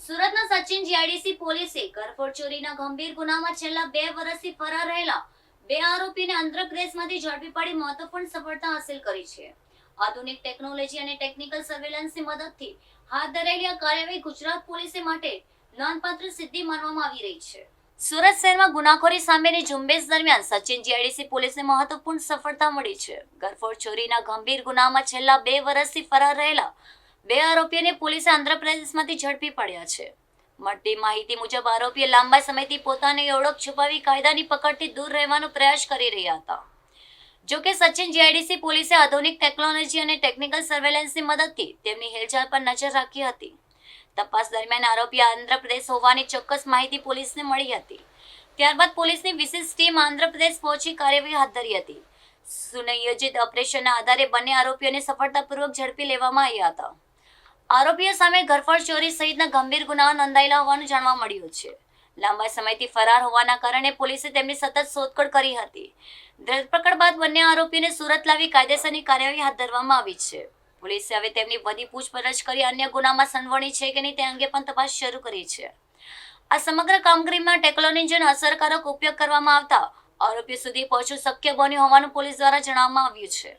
સુરતના સચિન જીઆઈડીસી પોલીસે ઘરફોડ ચોરીના ગંભીર ગુનામાં છેલ્લા 2 વર્ષથી ફરાર રહેલા 2 આરોપીને આંધ્રપ્રદેશમાંથી ઝડપી પાડી મહત્વપૂર્ણ સફળતા હાંસલ કરી છે. આધુનિક ટેકનોલોજી અને ટેકનિકલ સર્વેલન્સની મદદથી હાથ ધરેલી આ કાર્યવાહી ગુજરાત પોલીસે માટે નોંધપાત્ર સિદ્ધિ માનવામાં આવી રહી છે. સુરત શહેરમાં ગુનાખોરી સામેની ઝુંબેશ દરમિયાન સચિન જીઆઈડીસી પોલીસને મહત્વપૂર્ણ સફળતા મળી છે. ઘરફોડ ચોરીના ગંભીર ગુનામાં છેલ્લા 2 વર્ષથી ફરાર રહેલા 2 આરોપીઓને પોલીસે આંધ્રપ્રદેશમાંથી ઝડપી પડ્યા છે. મળતી માહિતી મુજબ આરોપીઓ લાંબા સમયથી પોતાની ઓળખ છુપાવી કાયદાની પકડથી દૂર રહેવાનો પ્રયાસ કરી રહ્યા હતા. જોકે સચિન જીઆઈડીસી પોલીસે આધુનિક ટેકનોલોજી અને ટેકનિકલ સર્વેલન્સની મદદથી તેમની હિલચાલ પર નજર રાખી હતી. તપાસ દરમિયાન આરોપી આંધ્રપ્રદેશ હોવાની ચોક્કસ માહિતી પોલીસને મળી હતી. ત્યારબાદ પોલીસની વિશેષ ટીમ આંધ્રપ્રદેશ પહોંચી કાર્યવાહી હાથ ધરી હતી. સુનિયોજિત ઓપરેશનના આધારે બંને આરોપીઓને સફળતાપૂર્વક ઝડપી લેવામાં આવ્યા હતા. આરોપીઓ સામે ઘરફોડ ચોરી સહિતના ગંભીર ગુનાઓ નોંધાયેલા હોવાનું જાણવા મળ્યું છે. લાંબા સમયથી ફરાર હોવાના કારણે પોલીસે તેમની સતત શોધખોળ કરી હતી. ધરપકડ બાદ બંને આરોપીઓને સુરત લાવી કાયદેસરની કાર્યવાહી હાથ ધરવામાં આવી છે. પોલીસે હવે તેમની વધુ પૂછપરછ કરી અન્ય ગુનામાં સંડોવણી છે કે નહીં તે અંગે પણ તપાસ શરૂ કરી છે. આ સમગ્ર કામગીરીમાં ટેકનોલોજીનો અસરકારક ઉપયોગ કરવામાં આવતા આરોપીઓ સુધી પહોંચવું શક્ય બન્યું હોવાનું પોલીસ દ્વારા જણાવવામાં આવ્યું છે.